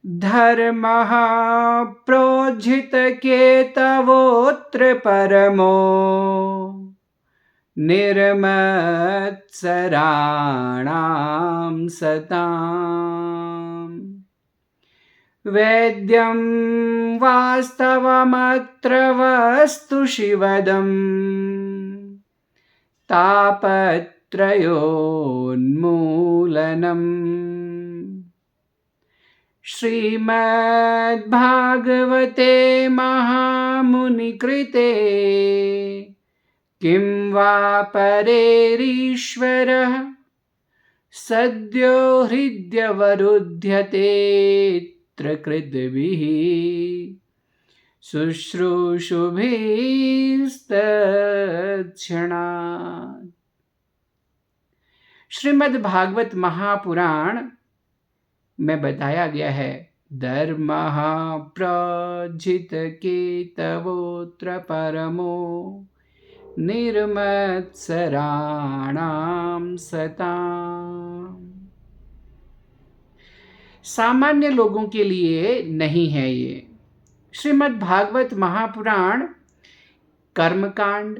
धर्मः प्रोज्झितकेतवोऽत्र परमो निर्मत्सराणां सताम्। वेद्यं वास्तवमत्र वस्तु शिवदम् तापत्रयोन्मूलनम्। श्रीमद्भागवते महामुनिकृते किं वा परेरीश्वरः सद्यो हृद्यवरुध्यते कृद्भिः शुश्रूषुभिस्तत्क्षणात्। श्रीमद् भागवत महापुराण में बताया गया है, धर्मः प्रोज्झितकेतवोऽत्र परमो निर्मत्सराणां सताम्। सामान्य लोगों के लिए नहीं है ये। श्रीमद् भागवत महापुराण कर्मकांड,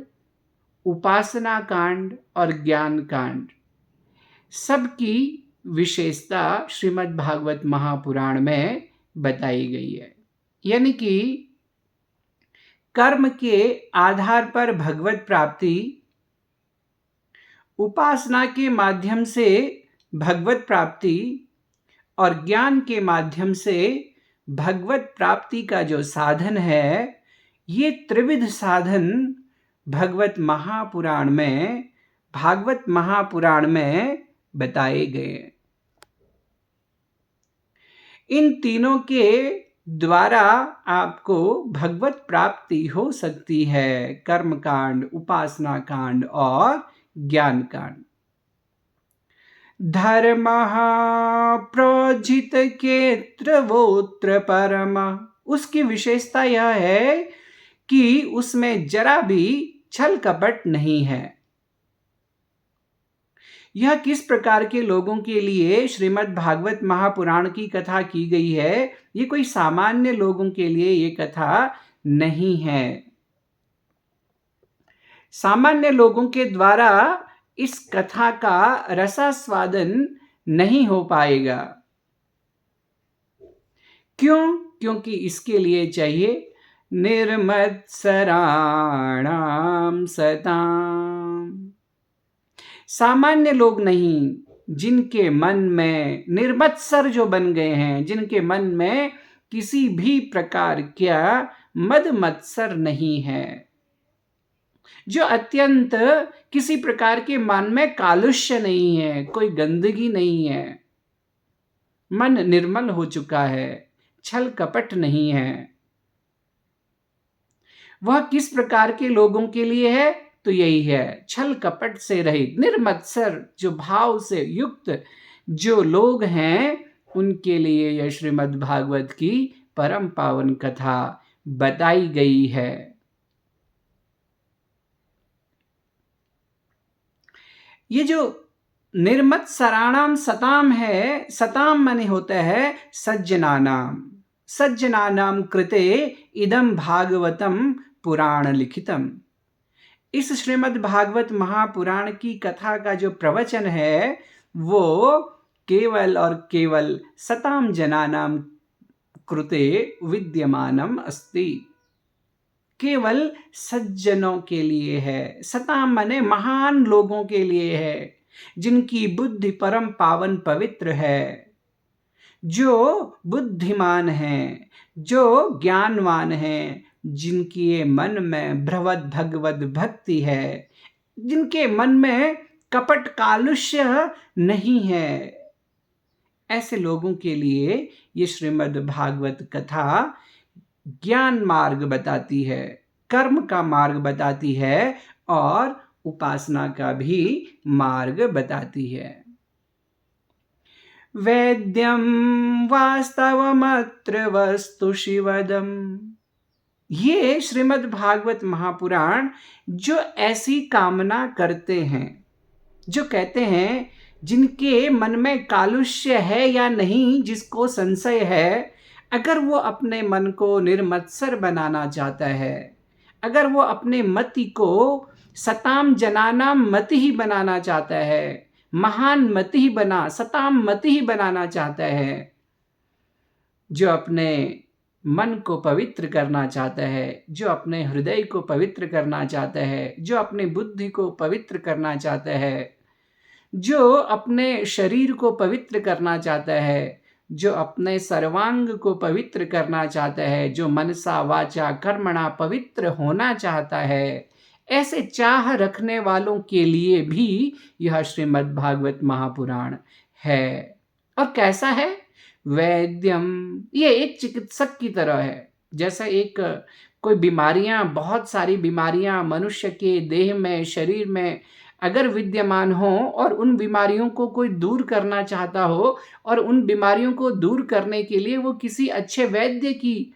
उपासना कांड और ज्ञान कांड सबकी विशेषता श्रीमद् भागवत महापुराण में बताई गई है। यानी कि कर्म के आधार पर भगवत प्राप्ति, उपासना के माध्यम से भगवत प्राप्ति और ज्ञान के माध्यम से भगवत प्राप्ति का जो साधन है, ये त्रिविध साधन भागवत महापुराण में बताए गए। इन तीनों के द्वारा आपको भगवत प्राप्ति हो सकती है, कर्म कांड, उपासना कांड और ज्ञान कांड। धर्मः प्रोज्झितकेतवोऽत्र परमः, उसकी विशेषता यह है कि उसमें जरा भी छल कपट नहीं है। यह किस प्रकार के लोगों के लिए श्रीमद् भागवत महापुराण की कथा की गई है? ये कोई सामान्य लोगों के लिए ये कथा नहीं है। सामान्य लोगों के द्वारा इस कथा का रसास्वादन नहीं हो पाएगा। क्यों? क्योंकि इसके लिए चाहिए निर्मत्सराणां सताम्। सामान्य लोग नहीं, जिनके मन में निर्मत्सर जो बन गए हैं, जिनके मन में किसी भी प्रकार का मद मत्सर नहीं है, जो अत्यंत किसी प्रकार के मन में कालुष्य नहीं है, कोई गंदगी नहीं है, मन निर्मल हो चुका है, छल कपट नहीं है। वह किस प्रकार के लोगों के लिए है? तो यही है, छल कपट से रहित, निर्मत्सर, जो भाव से युक्त जो लोग हैं, उनके लिए यह श्रीमद् भागवत की परम पावन कथा बताई गई है। ये जो निर्मत्सराणां सताम है, सताम माने होता है सज्जनानां कृते इदं भागवतम पुराण लिखितम। इस श्रीमद् भागवत महापुराण की कथा का जो प्रवचन है, वो केवल और केवल सताम जनानां कृते विद्यमानम अस्ति, केवल सज्जनों के लिए है। सताम माने महान लोगों के लिए है, जिनकी बुद्धि परम पावन पवित्र है, जो बुद्धिमान हैं, जो ज्ञानवान हैं, जिनके मन में भगवत भक्ति है, जिनके मन में कपट कालुष्य नहीं है, ऐसे लोगों के लिए ये श्रीमद् भागवत कथा ज्ञान मार्ग बताती है, कर्म का मार्ग बताती है और उपासना का भी मार्ग बताती है। वेद्यं वास्तवमत्र वस्तु शिवदम्, ये श्रीमद् भागवत महापुराण जो ऐसी कामना करते हैं, जो कहते हैं, जिनके मन में कालुष्य है या नहीं, जिसको संशय है, अगर वो अपने मन को निर्मत्सर बनाना चाहता है, अगर वो अपने मति को सताम जनानाम मति ही बनाना चाहता है, महान मति ही सताम मति ही बनाना चाहता है, जो अपने मन को पवित्र करना चाहता है, जो अपने हृदय को पवित्र करना चाहता है, जो अपनी बुद्धि को पवित्र करना चाहता है, जो अपने शरीर को पवित्र करना चाहता है, जो अपने सर्वांग को पवित्र करना चाहता है, जो मनसा वाचा कर्मणा पवित्र होना चाहता है, ऐसे चाह रखने वालों के लिए भी यह श्रीमद् भागवत महापुराण है। और कैसा है? वैद्यम, ये एक चिकित्सक की तरह है। जैसा एक कोई बीमारियां, बहुत सारी बीमारियां मनुष्य के देह में, शरीर में अगर विद्यमान हो और उन बीमारियों को कोई दूर करना चाहता हो और उन बीमारियों को दूर करने के लिए वो किसी अच्छे वैद्य की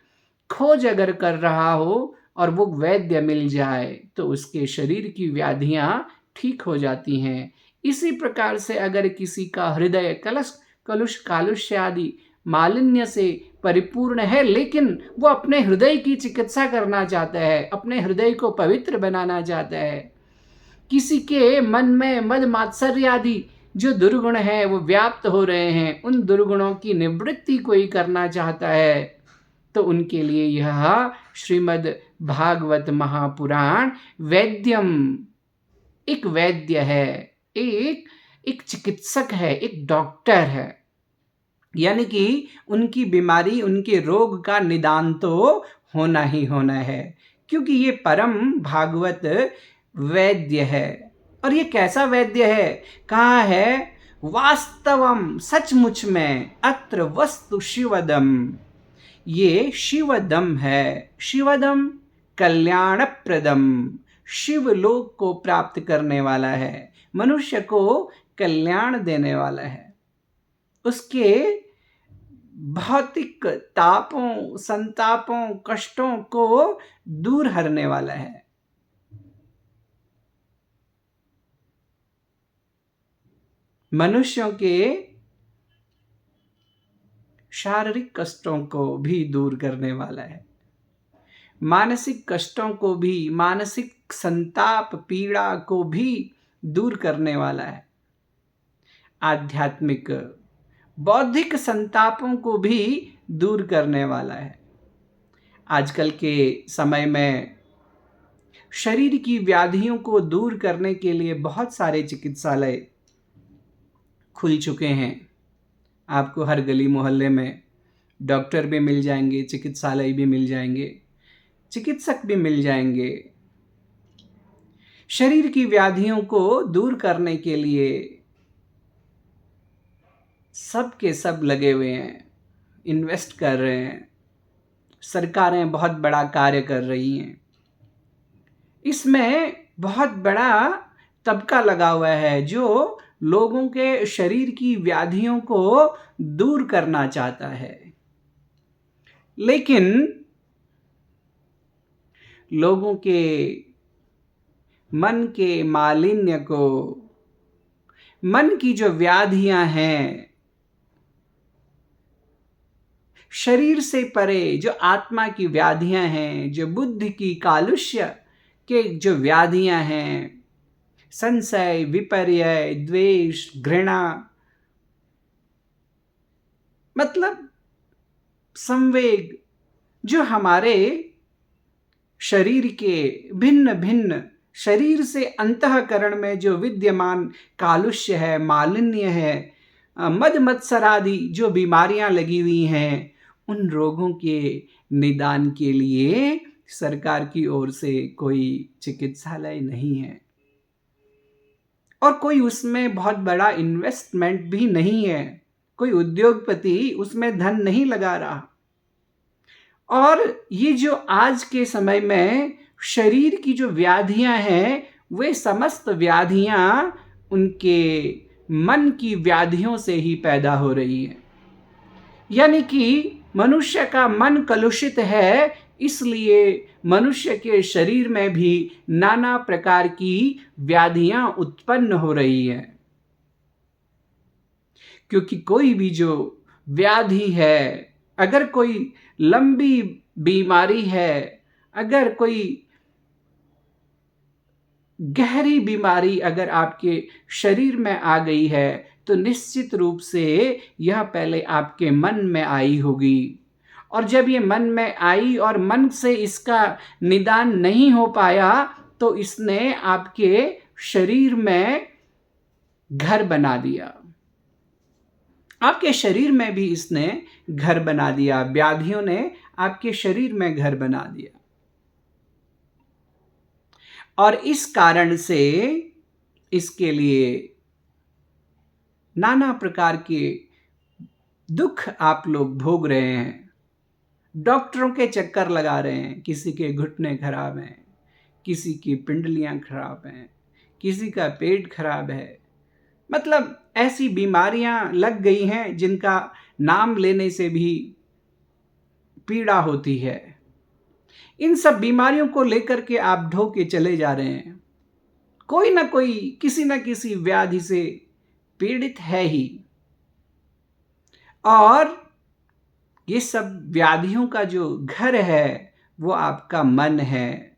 खोज अगर कर रहा हो और वो वैद्य मिल जाए तो उसके शरीर की व्याधियां ठीक हो जाती हैं। इसी प्रकार से अगर किसी का हृदय कलुष कालुष्य आदि मालिन्य से परिपूर्ण है, लेकिन वो अपने हृदय की चिकित्सा करना चाहता है, अपने हृदय को पवित्र बनाना चाहता है, किसी के मन में मद मात्सर्य आदि जो दुर्गुण है वो व्याप्त हो रहे हैं, उन दुर्गुणों की निवृत्ति कोई करना चाहता है, तो उनके लिए यह श्रीमद् भागवत महापुराण वैद्यम, एक वैद्य है, एक चिकित्सक है, एक डॉक्टर है। यानी कि उनकी बीमारी, उनके रोग का निदान तो होना ही होना है, क्योंकि ये परम भागवत वैद्य है। और ये कैसा वैद्य है? कहा है? वास्तवम, सचमुच में, अत्र वस्तु शिवदम, ये शिवदम है। शिवदम कल्याणप्रदम, शिवलोक को प्राप्त करने वाला है, मनुष्य को कल्याण देने वाला है, उसके भौतिक तापों, संतापों, कष्टों को दूर हरने वाला है। मनुष्यों के शारीरिक कष्टों को भी दूर करने वाला है, मानसिक कष्टों को भी, मानसिक संताप पीड़ा को भी दूर करने वाला है, आध्यात्मिक बौद्धिक संतापों को भी दूर करने वाला है। आजकल के समय में शरीर की व्याधियों को दूर करने के लिए बहुत सारे चिकित्सालय खुल चुके हैं। आपको हर गली मोहल्ले में डॉक्टर भी मिल जाएंगे, चिकित्सालय भी मिल जाएंगे, चिकित्सक भी मिल जाएंगे। शरीर की व्याधियों को दूर करने के लिए सब के सब लगे हुए हैं, इन्वेस्ट कर रहे हैं, सरकारें बहुत बड़ा कार्य कर रही हैं। इसमें बहुत बड़ा तबका लगा हुआ है जो लोगों के शरीर की व्याधियों को दूर करना चाहता है, लेकिन लोगों के मन के मालिन्य को, मन की जो व्याधियां हैं, शरीर से परे जो आत्मा की व्याधियां हैं, जो बुद्धि की कालुष्य के जो व्याधियां हैं, संशय, विपर्य, द्वेष, घृणा, मतलब संवेग, जो हमारे शरीर के भिन्न भिन्न, शरीर से अंतःकरण में जो विद्यमान कालुष्य है, मालिन्य है, मद मत्सर आदि जो बीमारियां लगी हुई हैं, उन रोगों के निदान के लिए सरकार की ओर से कोई चिकित्सालय नहीं है और कोई उसमें बहुत बड़ा इन्वेस्टमेंट भी नहीं है, कोई उद्योगपति उसमें धन नहीं लगा रहा। और ये जो आज के समय में शरीर की जो व्याधियां हैं, वे समस्त व्याधियां उनके मन की व्याधियों से ही पैदा हो रही है। यानी कि मनुष्य का मन कलुषित है, इसलिए मनुष्य के शरीर में भी नाना प्रकार की व्याधियां उत्पन्न हो रही हैं। क्योंकि कोई भी जो व्याधि है, अगर कोई लंबी बीमारी है, अगर कोई गहरी बीमारी अगर आपके शरीर में आ गई है, तो निश्चित रूप से यह पहले आपके मन में आई होगी। और जब ये मन में आई और मन से इसका निदान नहीं हो पाया, तो इसने आपके शरीर में घर बना दिया। आपके शरीर में भी इसने घर बना दिया। व्याधियों ने आपके शरीर में घर बना दिया। और इस कारण से इसके लिए नाना प्रकार के दुख आप लोग भोग रहे हैं। डॉक्टरों के चक्कर लगा रहे हैं। किसी के घुटने खराब हैं, किसी की पिंडलियां खराब हैं, किसी का पेट खराब है। मतलब ऐसी बीमारियां लग गई हैं जिनका नाम लेने से भी पीड़ा होती है। इन सब बीमारियों को लेकर के आप ढो के चले जा रहे हैं। कोई ना कोई किसी न किसी व्याधि से पीड़ित है ही। और ये सब व्याधियों का जो घर है वो आपका मन है।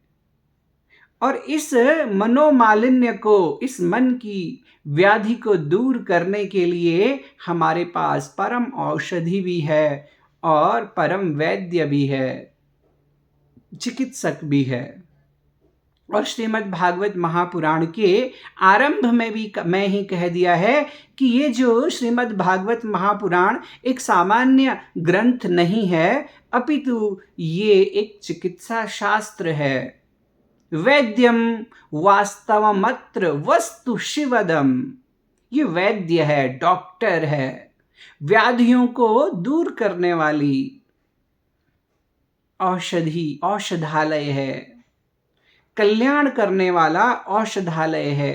और इस मनोमालिन्य को, इस मन की व्याधि को दूर करने के लिए हमारे पास परम औषधि भी है और परम वैद्य भी है, चिकित्सक भी है। और श्रीमद् भागवत महापुराण के आरंभ में भी मैं ही कह दिया है कि ये जो श्रीमद् भागवत महापुराण एक सामान्य ग्रंथ नहीं है, अपितु ये एक चिकित्सा शास्त्र है। वैद्यम वास्तवमत्र वस्तु शिवदम। ये वैद्य है, डॉक्टर है, व्याधियों को दूर करने वाली औषधालय है, कल्याण करने वाला औषधालय है।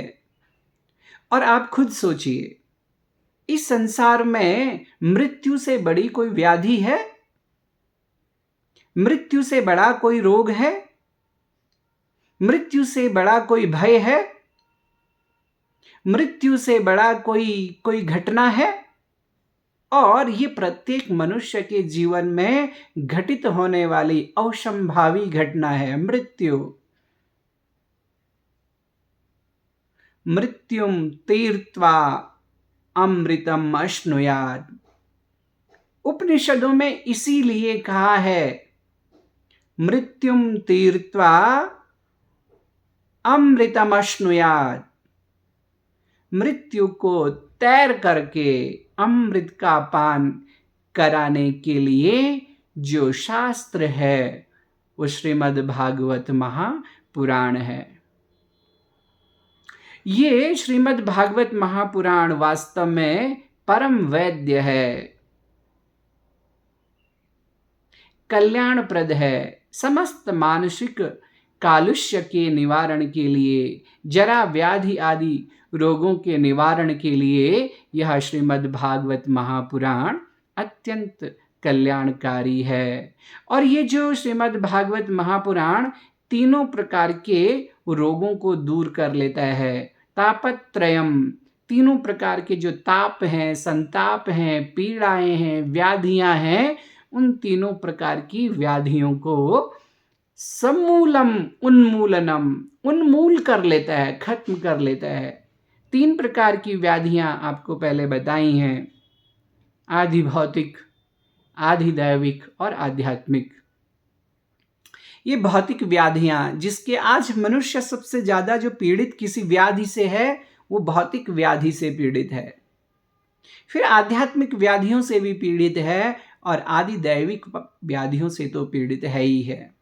और आप खुद सोचिए, इस संसार में मृत्यु से बड़ी कोई व्याधि है? मृत्यु से बड़ा कोई रोग है? मृत्यु से बड़ा कोई भय है? मृत्यु से बड़ा कोई घटना है? और ये प्रत्येक मनुष्य के जीवन में घटित होने वाली असंभावी घटना है मृत्यु। मृत्युम तीर्त्वा अमृतम अश्नुयात्। उपनिषदों में इसीलिए कहा है मृत्युम तीर्त्वा अमृतम अश्नुयात्। मृत्यु को तैर करके अमृत का पान कराने के लिए जो शास्त्र है वो श्रीमद् भागवत महापुराण है। ये श्रीमद् भागवत महापुराण वास्तव में परम वैद्य है, कल्याणप्रद है। समस्त मानसिक कालुष्य के निवारण के लिए, जरा व्याधि आदि रोगों के निवारण के लिए यह श्रीमद् भागवत महापुराण अत्यंत कल्याणकारी है। और ये जो श्रीमद् भागवत महापुराण तीनों प्रकार के रोगों को दूर कर लेता है। तापत्रयम, तीनों प्रकार के जो ताप हैं, संताप हैं, पीड़ाएं हैं, व्याधियां हैं, उन तीनों प्रकार की व्याधियों को समूलम उन्मूलनम, उन्मूल कर लेता है, खत्म कर लेता है। 3 प्रकार की व्याधियां आपको पहले बताई हैं, आधि भौतिक, आधि दैविक और आध्यात्मिक। ये भौतिक व्याधियां, जिसके आज मनुष्य सबसे ज्यादा जो पीड़ित किसी व्याधि से है वो भौतिक व्याधि से पीड़ित है। फिर आध्यात्मिक व्याधियों से भी पीड़ित है और आदि दैविक व्याधियों से तो पीड़ित है ही है।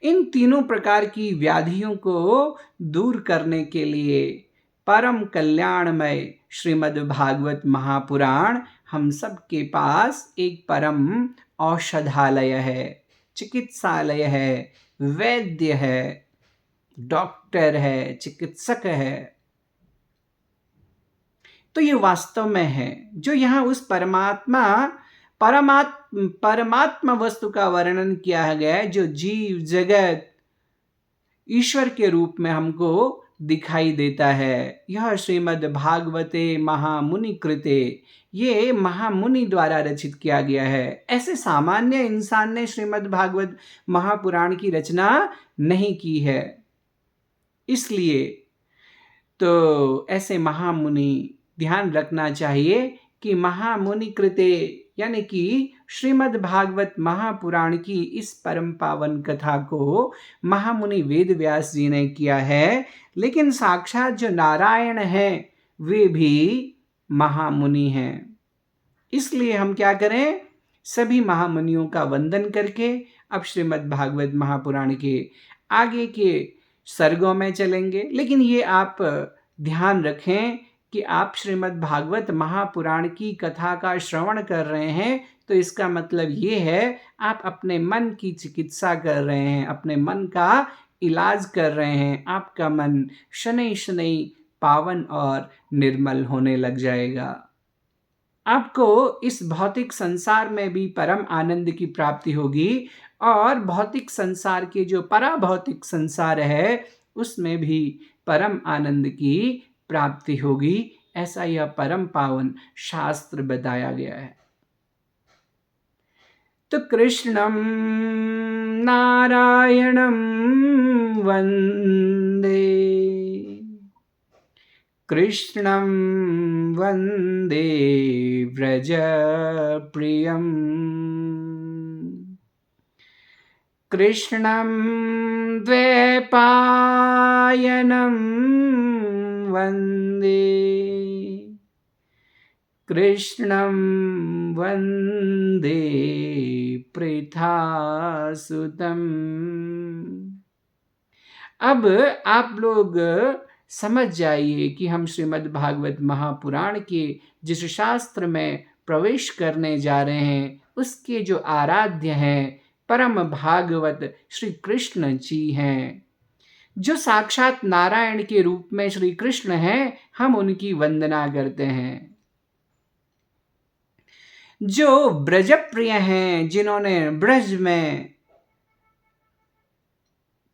इन तीनों प्रकार की व्याधियों को दूर करने के लिए परम कल्याणमय श्रीमद् भागवत महापुराण हम सब के पास एक परम औषधालय है, चिकित्सालय है, वैद्य है, डॉक्टर है, चिकित्सक है। तो ये वास्तव में है जो यहाँ उस परमात्मा वस्तु का वर्णन किया गया है, जो जीव जगत ईश्वर के रूप में हमको दिखाई देता है। यह श्रीमद् भागवते महामुनि कृते, ये महामुनि द्वारा रचित किया गया है। ऐसे सामान्य इंसान ने श्रीमद् भागवत महापुराण की रचना नहीं की है। इसलिए तो ऐसे महामुनि ध्यान रखना चाहिए कि महामुनि कृते यानी कि श्रीमद् भागवत महापुराण की इस परम पावन कथा को महामुनि वेद व्यास जी ने किया है, लेकिन साक्षात जो नारायण हैं वे भी महामुनि हैं। इसलिए हम क्या करें, सभी महामुनियों का वंदन करके अब श्रीमद् भागवत महापुराण के आगे के सर्गों में चलेंगे। लेकिन ये आप ध्यान रखें कि आप श्रीमद् भागवत महापुराण की कथा का श्रवण कर रहे हैं तो इसका मतलब ये है आप अपने मन की चिकित्सा कर रहे हैं, अपने मन का इलाज कर रहे हैं। आपका मन शनै शनै पावन और निर्मल होने लग जाएगा। आपको इस भौतिक संसार में भी परम आनंद की प्राप्ति होगी और भौतिक संसार के जो पराभौतिक संसार है उसमें भी परम आनंद की प्राप्ति होगी। ऐसा यह परम पावन शास्त्र बताया गया है। तो कृष्णं नारायणं वन्दे, कृष्णं वन्दे व्रजप्रियम्, कृष्णं द्वैपायनं वन्दे, कृष्णं वन्दे पृथासुतम्। अब आप लोग समझ जाइए कि हम श्रीमद् भागवत महापुराण के जिस शास्त्र में प्रवेश करने जा रहे हैं उसके जो आराध्य हैं परम भागवत श्री कृष्ण जी हैं, जो साक्षात नारायण के रूप में श्री कृष्ण हैं। हम उनकी वंदना करते हैं। जो ब्रजप्रिय हैं, जिन्होंने ब्रज में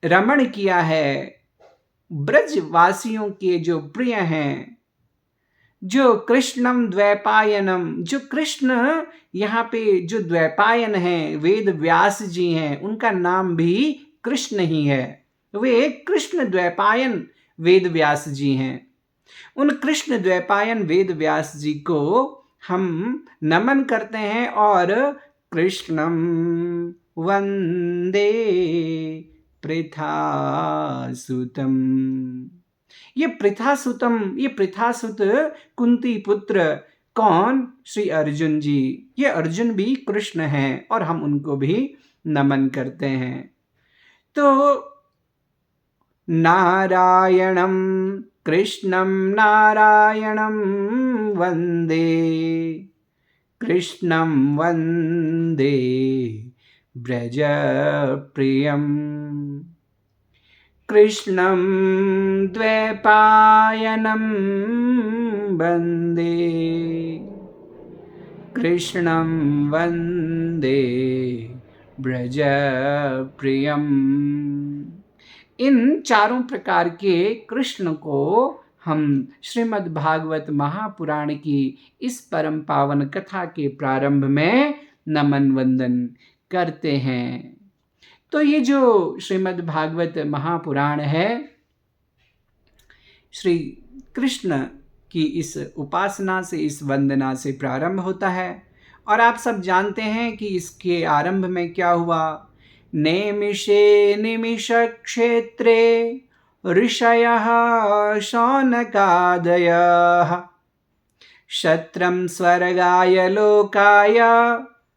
रमण किया है, ब्रजवासियों के जो प्रिय हैं, जो कृष्णम द्वैपायनम, जो कृष्ण यहाँ पे जो द्वैपायन हैं वेद व्यास जी हैं, उनका नाम भी कृष्ण ही है। वे कृष्ण द्वैपायन वेद व्यास जी हैं। उन कृष्ण द्वैपायन वेद व्यास जी को हम नमन करते हैं और कृष्णम वंदे पृथासुतम। ये पृथासुत कुंती पुत्र कौन? श्री अर्जुन जी। ये अर्जुन भी कृष्ण हैं और हम उनको भी नमन करते हैं। तो नारायणं कृष्णं नारायणं वन्दे, कृष्णं वन्दे व्रजप्रियम्, कृष्णं द्वैपायनं वन्दे, कृष्णं वन्दे व्रजप्रियम्। इन चारों प्रकार के कृष्ण को हम श्रीमद् भागवत महापुराण की इस परम पावन कथा के प्रारंभ में नमन वंदन करते हैं। तो ये जो श्रीमद् भागवत महापुराण है, श्री कृष्ण की इस उपासना से, इस वंदना से प्रारंभ होता है। और आप सब जानते हैं कि इसके आरंभ में क्या हुआ। नेमिषे निमिषक्षेत्रे ऋषयः शौनकादयः शत्रं स्वर्गाय लोकाय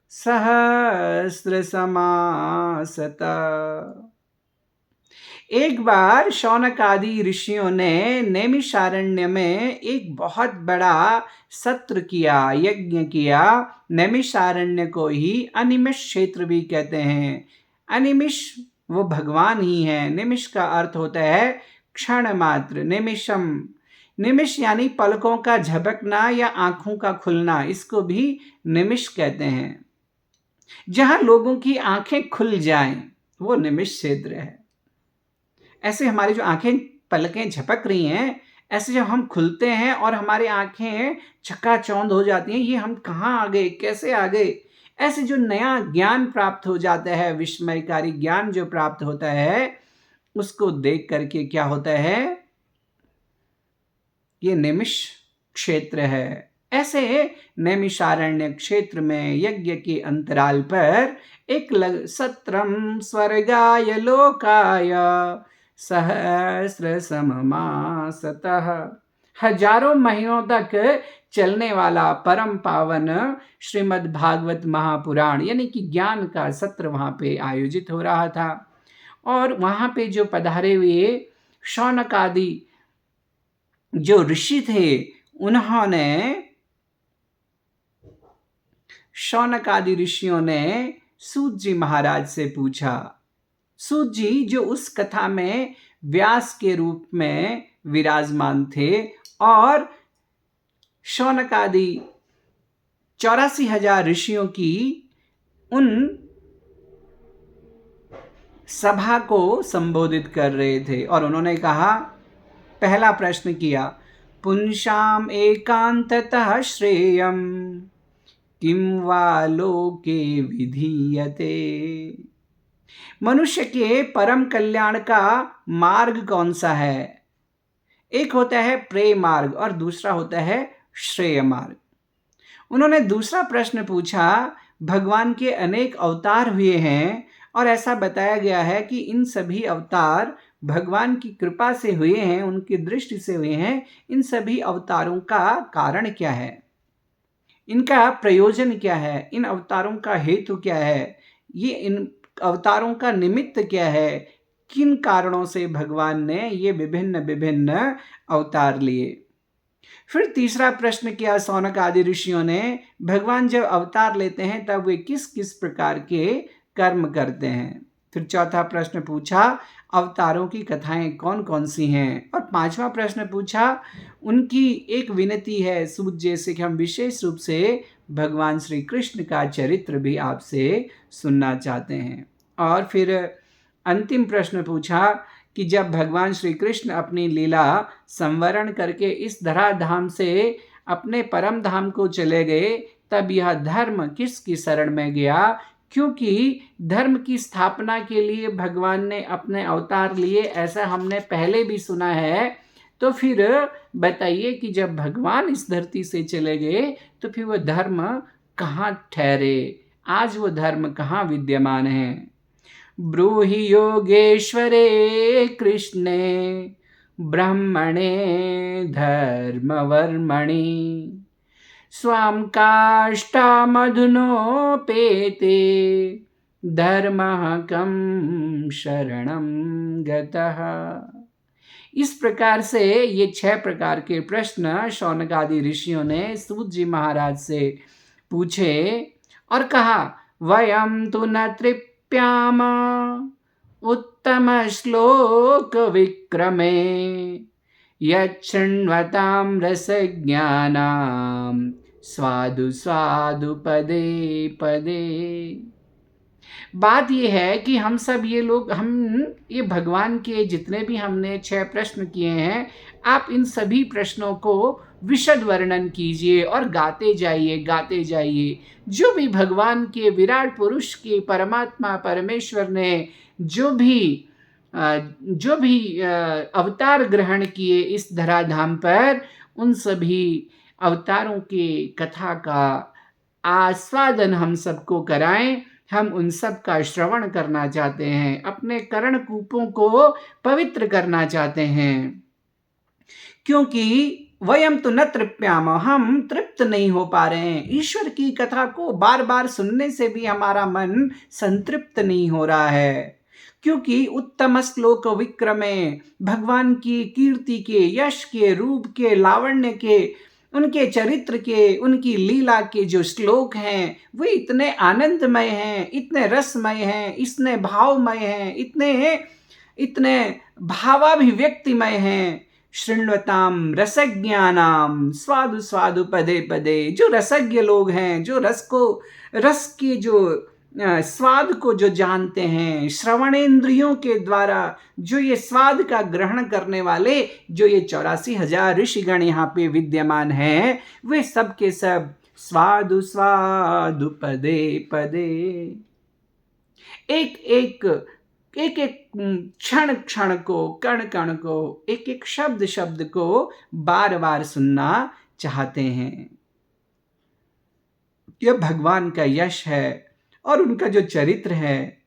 सहस्रसमासत। एक बार शौनक आदि ऋषियों ने नैमिषारण्य में एक बहुत बड़ा सत्र किया, यज्ञ किया। नैमिषारण्य को ही अनिमिष क्षेत्र भी कहते हैं। अनिमिष वो भगवान ही है। निमिष का अर्थ होता है क्षण मात्र। निमिषम, निमिष यानी पलकों का झपकना या आंखों का खुलना, इसको भी निमिष कहते हैं। जहां लोगों की आंखें खुल जाएं वो निमिष क्षेत्र है। ऐसे हमारी जो आंखें पलकें झपक रही हैं, ऐसे जब हम खुलते हैं और हमारी आंखें चकाचौंध हो जाती हैं, ये हम कहाँ आ गए, कैसे आ गए, ऐसे जो नया ज्ञान प्राप्त हो जाता है, विस्मयकारी ज्ञान जो प्राप्त होता है, उसको देख करके क्या होता है, ये निमिष क्षेत्र है। ऐसे नैमिषारण्य क्षेत्र में यज्ञ के अंतराल पर एक सत्रम स्वर्गाय लोकाय सहस्र सममासतः, हजारों महीनों तक चलने वाला परम पावन श्रीमद् भागवत महापुराण यानी कि ज्ञान का सत्र वहां पे आयोजित हो रहा था। और वहां पे जो पधारे हुए शौनक आदि जो ऋषि थे, उन्होंने शौनक आदि ऋषियों ने सूत जी महाराज से पूछा। सूत जी जो उस कथा में व्यास के रूप में विराजमान थे और शौनक आदि 84,000 ऋषियों की उन सभा को संबोधित कर रहे थे। और उन्होंने कहा, पहला प्रश्न किया, पुंसाम एकांततः श्रेयम किम वा लोके विधीयते, मनुष्य के परम कल्याण का मार्ग कौन सा है? एक होता है प्रेय मार्ग और दूसरा होता है श्रेय मार्ग। उन्होंने दूसरा प्रश्न पूछा, भगवान के अनेक अवतार हुए हैं और ऐसा बताया गया है कि इन सभी अवतार भगवान की कृपा से हुए हैं, उनकी दृष्टि से हुए हैं। इन सभी अवतारों का कारण क्या है, इनका प्रयोजन क्या है, इन अवतारों का हेतु क्या है, ये इन अवतारों का निमित्त क्या है, किन कारणों से भगवान ने ये विभिन्न विभिन्न अवतार लिए। फिर तीसरा प्रश्न किया शौनक आदि ऋषियों ने, भगवान जब अवतार लेते हैं तब वे किस किस प्रकार के कर्म करते हैं। फिर चौथा प्रश्न पूछा, अवतारों की कथाएं कौन कौन सी हैं। और पांचवा प्रश्न पूछा, उनकी एक विनती है सूत जैसे कि हम विशेष रूप से भगवान श्री कृष्ण का चरित्र भी आपसे सुनना चाहते हैं। और फिर अंतिम प्रश्न पूछा कि जब भगवान श्री कृष्ण अपनी लीला संवरण करके इस धराधाम से अपने परम धाम को चले गए, तब यह धर्म किसकी शरण में गया, क्योंकि धर्म की स्थापना के लिए भगवान ने अपने अवतार लिए, ऐसा हमने पहले भी सुना है। तो फिर बताइए कि जब भगवान इस धरती से चले गए तो फिर वह धर्म कहाँ ठहरे, आज वो धर्म कहाँ विद्यमान है। ब्रूहि योगेश्वरे कृष्णे ब्रह्मणे धर्मवर्मणि स्वाम काष्ठामधुनोपेते धर्मः कं शरणं गतः। इस प्रकार से ये 6 प्रकार के प्रश्न शौनक आदि ऋषियों ने सूत जी महाराज से पूछे और कहा, वयम तु न तृप्याम उत्तम श्लोक विक्रमे यच्छृण्वतां रसज्ञानां स्वादु स्वादु पदे पदे। बात यह है कि हम सब ये भगवान के जितने भी हमने 6 प्रश्न किए हैं, आप इन सभी प्रश्नों को विशद वर्णन कीजिए और गाते जाइए। जो भी भगवान के विराट पुरुष के परमात्मा परमेश्वर ने जो भी अवतार ग्रहण किए इस धराधाम पर, उन सभी अवतारों के कथा का आस्वादन हम सबको कराएं। हम उन सब का श्रवण करना चाहते हैं, अपने कर्ण कूपों को पवित्र करना चाहते हैं, क्योंकि वयम तो न तृप्याम, हम तृप्त नहीं हो पा रहे हैं। ईश्वर की कथा को बार बार सुनने से भी हमारा मन संतृप्त नहीं हो रहा है, क्योंकि उत्तम श्लोक विक्रमे, भगवान की कीर्ति के, यश के, रूप के, लावण्य के, उनके चरित्र के, उनकी लीला के जो श्लोक हैं वे इतने आनंदमय हैं, इतने रसमय हैं, इतने भावमय हैं, इतने भावाभिव्यक्तिमय हैं। शृण्वताम रसज्ञानाम स्वादु स्वादु पदे पदे। जो रसज्ञ लोग हैं, जो रस के जो स्वाद को जो जानते हैं, श्रवणेंद्रियों के द्वारा जो ये स्वाद का ग्रहण करने वाले जो ये 84,000 ऋषिगण यहाँ पे विद्यमान हैं, वे सब के सब स्वादु स्वादु पदे पदे, एक एक एक एक क्षण क्षण को, कण कण को, एक एक शब्द शब्द को बार बार सुनना चाहते हैं। यह भगवान का यश है और उनका जो चरित्र है।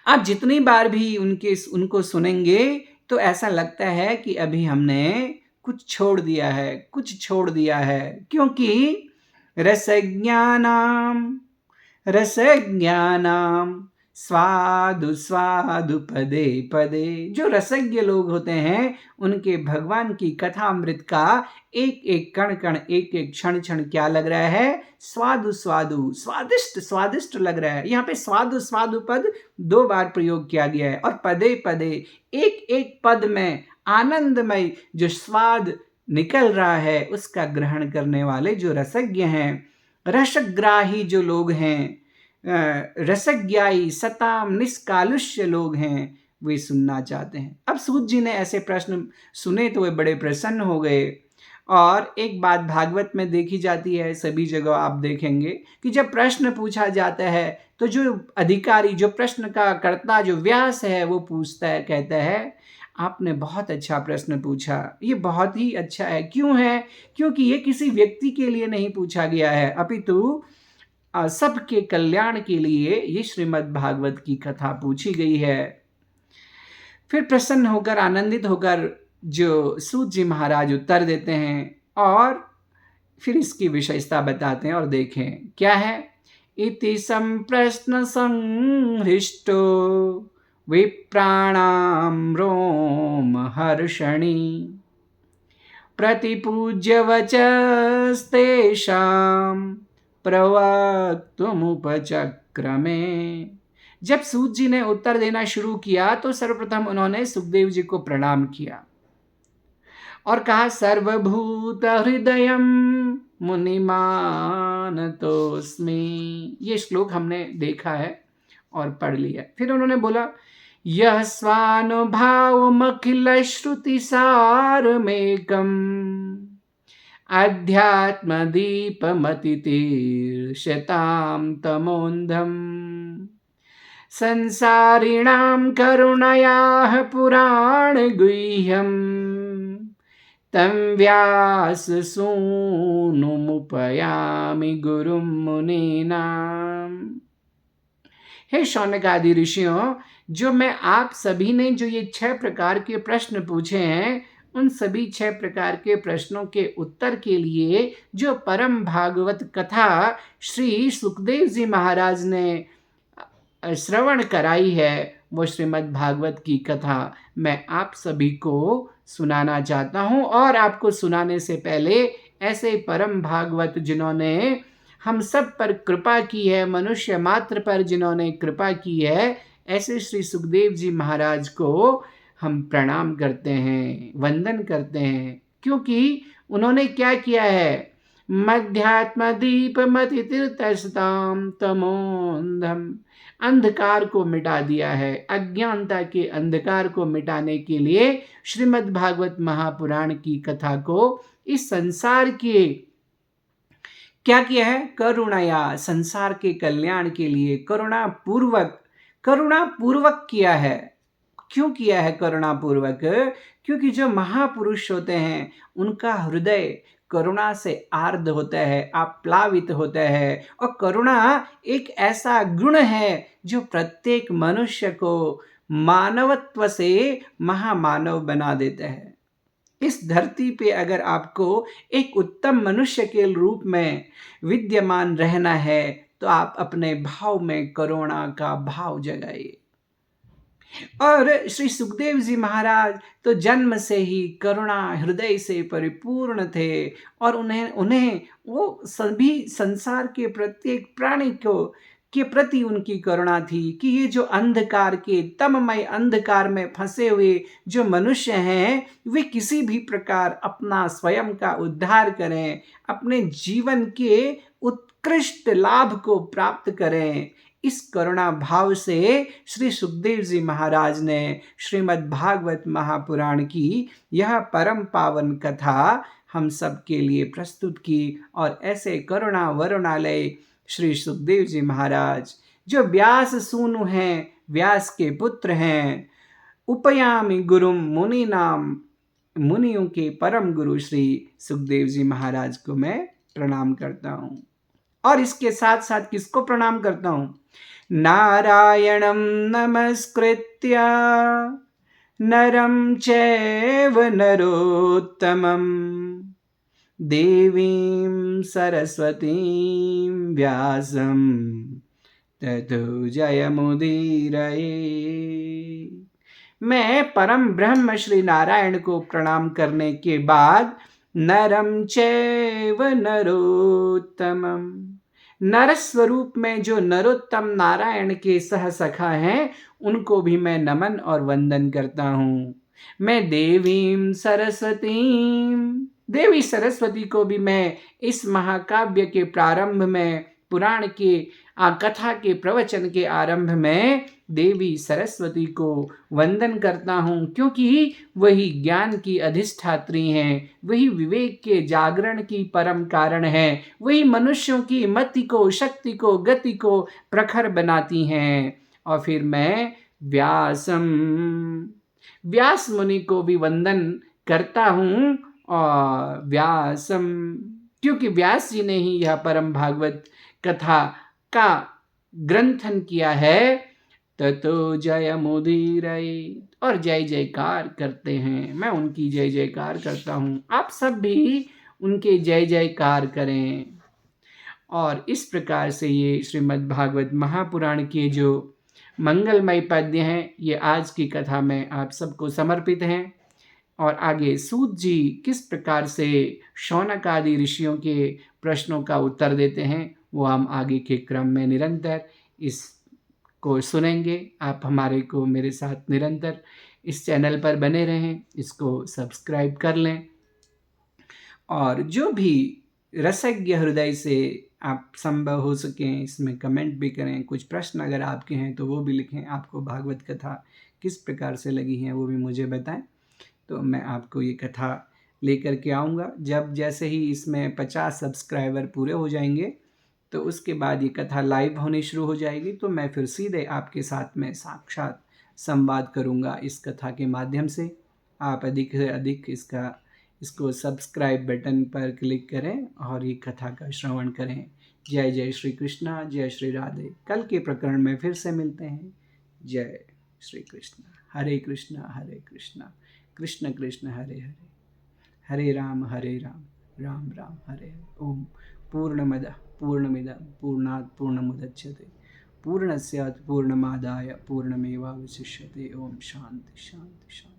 आप जितनी बार भी उनको सुनेंगे तो ऐसा लगता है कि अभी हमने कुछ छोड़ दिया है, क्योंकि रसज्ञानाम स्वादु स्वादु पदे पदे, जो रसज्ञ लोग होते हैं उनके भगवान की कथामृत का एक एक कण कण, एक एक क्षण क्षण क्या लग रहा है? स्वादु स्वादु, स्वादिष्ट स्वादिष्ट लग रहा है। यहाँ पे स्वादु स्वादु पद 2 बार प्रयोग किया गया है, और पदे पदे, एक एक पद में आनंदमय जो स्वाद निकल रहा है उसका ग्रहण करने वाले जो रसज्ञ हैं, रसग्राही जो लोग हैं, रसज्ञाई सताम निष्कालुष्य लोग हैं, वे सुनना चाहते हैं। अब सूत जी ने ऐसे प्रश्न सुने तो वे बड़े प्रसन्न हो गए। और एक बात भागवत में देखी जाती है, सभी जगह आप देखेंगे कि जब प्रश्न पूछा जाता है तो जो अधिकारी, जो प्रश्न का कर्ता, जो व्यास है, वो पूछता है, कहता है आपने बहुत अच्छा प्रश्न पूछा, ये बहुत ही अच्छा है। क्यों है? क्योंकि ये किसी व्यक्ति के लिए नहीं पूछा गया है, अपितु सबके कल्याण के लिए ये श्रीमद् भागवत की कथा पूछी गई है। फिर प्रसन्न होकर, आनंदित होकर जो सूत जी महाराज उत्तर देते हैं और फिर इसकी विशेषता बताते हैं, और देखें क्या है। इति संप्रश्न संहृष्टो विप्राणाम रोम हर्षणी प्रतिपूज्य वचस्तेषां प्रवक्तुमुपचक्रमे। जब सूत जी ने उत्तर देना शुरू किया तो सर्वप्रथम उन्होंने सुखदेव जी को प्रणाम किया और कहा, सर्वभूत हृदयम मुनिमानतोस्मि। ये श्लोक हमने देखा है और पढ़ लिया। फिर उन्होंने बोला, यह स्वानुभावमखिल श्रुति सारमेकम अध्यात्म दीपमतितीर्षतां तमोन्धम संसारिणां करुणयाः पुराण गुह्यं तं व्याससूनुमुपयामि गुरुं मुनीनाम्। हे शौनक आदि ऋषियों, जो मैं आप सभी ने जो ये 6 प्रकार के प्रश्न पूछे हैं, उन सभी 6 प्रकार के प्रश्नों के उत्तर के लिए जो परम भागवत कथा श्री सुखदेव जी महाराज ने श्रवण कराई है, वो श्रीमद् भागवत की कथा मैं आप सभी को सुनाना चाहता हूँ। और आपको सुनाने से पहले ऐसे परम भागवत जिन्होंने हम सब पर कृपा की है, मनुष्य मात्र पर जिन्होंने कृपा की है, ऐसे श्री सुखदेव जी महाराज को हम प्रणाम करते हैं, वंदन करते हैं, क्योंकि उन्होंने क्या किया है। मध्यात्म दीपमतितीर्षतां तमोन्धम, अंधकार को मिटा दिया है। अज्ञानता के अंधकार को मिटाने के लिए श्रीमद् भागवत महापुराण की कथा को इस संसार के क्या किया है, करुणया, संसार के कल्याण के लिए करुणा पूर्वक किया है। क्यों किया है करुणा पूर्वक? क्योंकि जो महापुरुष होते हैं उनका हृदय करुणा से आर्द्र होता है, आप्लावित होता है, और करुणा एक ऐसा गुण है जो प्रत्येक मनुष्य को मानवत्व से महामानव बना देता है। इस धरती पे अगर आपको एक उत्तम मनुष्य के रूप में विद्यमान रहना है तो आप अपने भाव में करुणा का भाव जगाइए। और श्री सुखदेव जी महाराज तो जन्म से ही करुणा हृदय से परिपूर्ण थे, और उन्हें वो सभी संसार के प्रत्येक प्राणी के प्रति उनकी करुणा थी कि ये जो अंधकार के तममय अंधकार में फंसे हुए जो मनुष्य हैं, वे किसी भी प्रकार अपना स्वयं का उद्धार करें, अपने जीवन के उत्कृष्ट लाभ को प्राप्त करें। इस करुणा भाव से श्री सुखदेव जी महाराज ने श्रीमद् भागवत महापुराण की यह परम पावन कथा हम सब के लिए प्रस्तुत की। और ऐसे करुणा वरुणालय श्री सुखदेव जी महाराज जो व्यास सूनु हैं, व्यास के पुत्र हैं, उपयामि गुरुम मुनि नाम, मुनियों के परम गुरु श्री सुखदेव जी महाराज को मैं प्रणाम करता हूँ। और इसके साथ साथ किसको प्रणाम करता हूँ? नारायणं नमस्कृत्य नरं चैव नरोत्तमं देवीं सरस्वतीं व्यासं ततो जयमुदीरये। मैं परम ब्रह्म श्री नारायण को प्रणाम करने के बाद नरम चैव नरोत्तमम, नर स्वरूप में जो नरोत्तम नारायण के सह सखा हैं उनको भी मैं नमन और वंदन करता हूँ। मैं देवीं सरस्वतीं, देवी सरस्वती को भी मैं इस महाकाव्य के प्रारंभ में, पुराण के कथा के प्रवचन के आरंभ में देवी सरस्वती को वंदन करता हूँ, क्योंकि वही ज्ञान की अधिष्ठात्री हैं, वही विवेक के जागरण की परम कारण है, वही मनुष्यों की मति को, शक्ति को, गति को प्रखर बनाती हैं। और फिर मैं व्यास मुनि को भी वंदन करता हूँ। और व्यासम, क्योंकि व्यास जी ने ही यह परम भागवत कथा का ग्रंथन किया है। ततो जय मुदीरये, और जय जयकार करते हैं, मैं उनकी जय जयकार करता हूँ। आप सब भी उनके जय जयकार करें। और इस प्रकार से ये श्रीमद् भागवत महापुराण के जो मंगलमय पद्य हैं, ये आज की कथा में आप सबको समर्पित हैं। और आगे सूत जी किस प्रकार से शौनक आदि ऋषियों के प्रश्नों का उत्तर देते हैं, वो हम आगे के क्रम में निरंतर इसको सुनेंगे। आप हमारे को, मेरे साथ निरंतर इस चैनल पर बने रहें, इसको सब्सक्राइब कर लें। और जो भी रसज्ञ हृदय से आप संभव हो सकें इसमें कमेंट भी करें। कुछ प्रश्न अगर आपके हैं तो वो भी लिखें। आपको भागवत कथा किस प्रकार से लगी है वो भी मुझे बताएं, तो मैं आपको ये कथा लेकर के आऊँगा। जब जैसे ही इसमें 50 सब्सक्राइबर पूरे हो जाएंगे तो उसके बाद ये कथा लाइव होनी शुरू हो जाएगी, तो मैं फिर सीधे आपके साथ में साक्षात संवाद करूँगा इस कथा के माध्यम से। आप अधिक से अधिक इसको सब्सक्राइब बटन पर क्लिक करें और ये कथा का श्रवण करें। जय जय श्री कृष्णा, जय श्री राधे। कल के प्रकरण में फिर से मिलते हैं। जय श्री कृष्ण। हरे कृष्णा कृष्ण कृष्ण हरे हरे, हरे राम राम राम हरे हरे। ओम पूर्णमदः पूर्णमिदं पूर्णात् पूर्णमुदच्यते पूर्णस्य पूर्णमादाय पूर्णमेवावशिष्यते। ओम शांति शांति शांति।